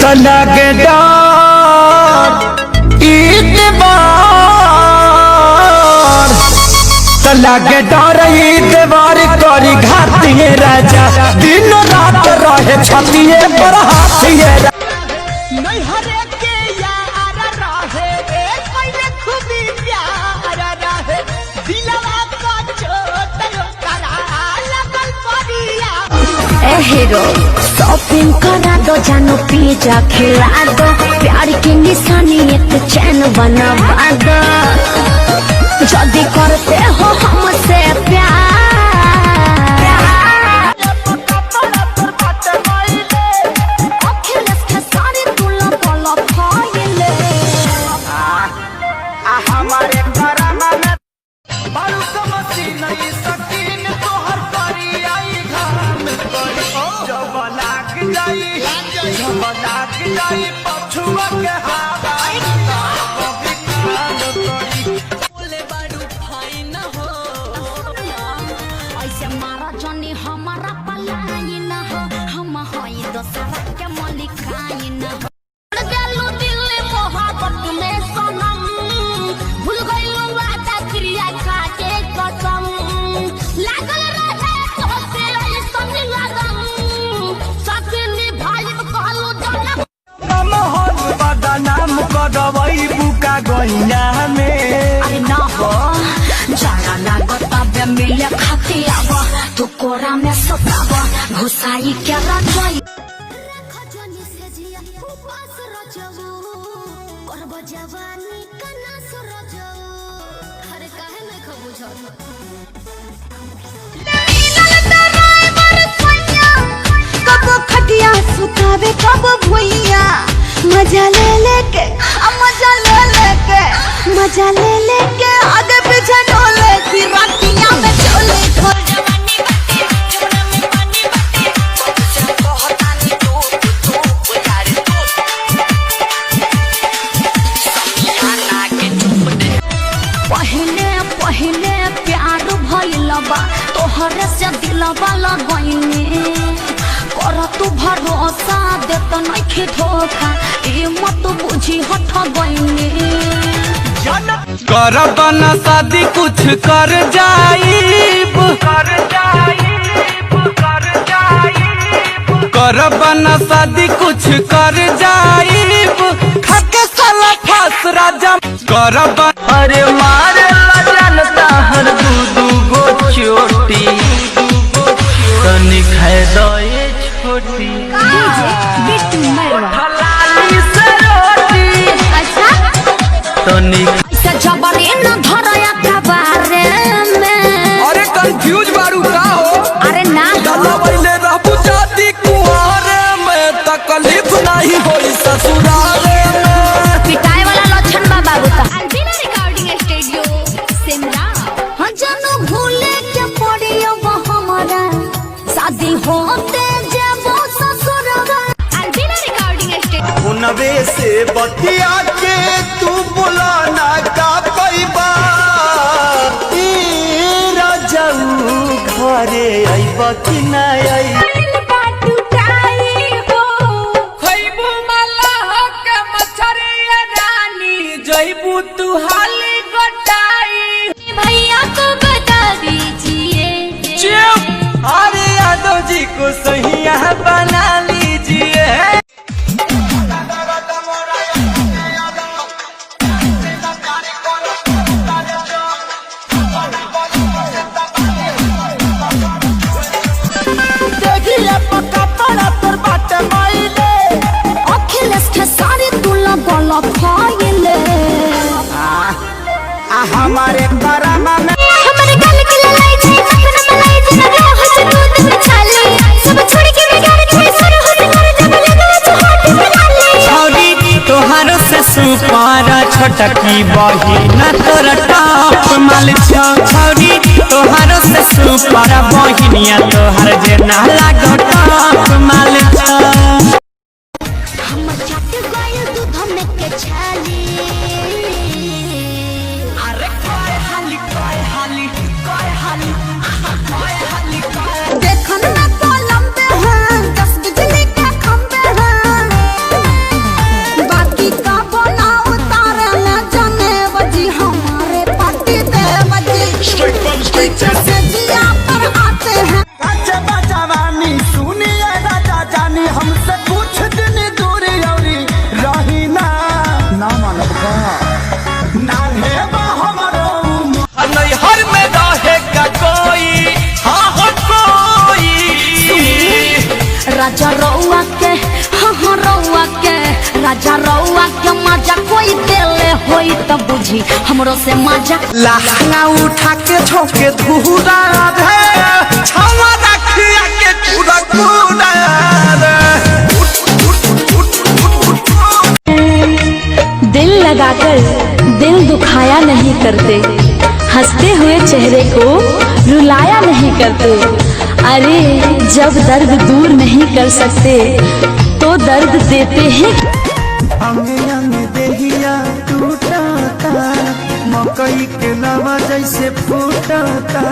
लगे लगे डर दीवार करी घातिए राजा दिन रात रहे छतिए पर हाथिए हीरो शॉपिंग करा दो जानो पिज्जा खिला दो प्यार की निशानी एक चैन बनवा दो जल्दी करते हो हमसे प्यार हमारा पलाई न हो हम होई दोसरा के मलिकाई न हो दिलो दिल मोहब्बत में सनम भूल गइलो वादा क्रिया खा के कसम लागल रहे तो से ऐसन लगन ससनी भाई कहलो जनम मोहन बदनाम करवई बुका गइना में अरे ना हो जाना लागत बे मिले खाती आवा तू कोरा में सतावा घुसाई के रजाई खजनी से जिया उपास रजबो और बजवानी कना सरजो हरे काहे न खबुझो कब खटिया सुतावे कब भुइया मजा ले लेके मजा ले लेके आगे पीछे डोले फिर रातियां में चोले खोल जवानी बाती चोरा में पानी बाती तुझसे कहतानी तू यार तू समियाना के चुप दे पहले प्यार भइलबा तोहरे से दिलबा लगइने कर तू भरोसा देत नइखे धोखा ए मत बुझी हट गइने कर बना शादी कुछ कर जाइब कर बना शादी कुछ कर जाइब खाके साला फास राजा कर अरे मारे जनता हर दू गो चोटी तनी खाए दो ये छोटी हलाली से रोटी तनी जबरी न धरया कबारे में अरे कंफ्यूज बारू का हो अरे ना दला पहले रहबू जाती कुआरे में तकलीफ नहीं होई ससुराले में पिटाई वाला लक्षण बा बाबू ता अलबीना रिकॉर्डिंग स्टूडियो सिमरा हम जानो भूले के पड़ियो हमारा शादी होते जब ससुरवा अलबीना रिकॉर्डिंग स्टूडियो उनवे से बतिया के तू बोला ना का पैबा राजाऊ घरे आइबा कि ना आई जइबू तू हाली गोटाई भैया को बता दीजिए अरे यादव जी को सहिया बना लीजिए हमारे बरामा में हमारे गल के ललाई छी मखन मलाई जी ना हो से दूध में छाली सब छोड़ के बिगाड़ के सर हो से कर जब लगा तो हाथ में डाली छौरी तोहारो से सुपारा छोटकी बहिना तोर टॉप माल छौरी तोहारो से सुपारा बहिनिया तोहर जे ना लागो टॉप माल हम चट गए दूध में के छाली देखन ना कलम पे हैं 10 बिजली के खंबे हैं नैहर में रहेगा कोई, हाँ हो कोई। राजा रउआ के, हाँ रउआ के, राजा रउआ के मजा कोई देले होई त बुझी हमरो से मजा। लहंगा उठा के झोंके धूरा रे, छावा रखिया के पूरा पूरा रे। दिल लगाकर दिल दुखाया नहीं करते, हंसते हुए चेहरे को रुलाया नहीं करते। अरे जब दर्द दूर नहीं कर सकते तो दर्द देते हैं। अंगे अंगे देहिया टूटाता, मकई के लावा जैसे फूटाता।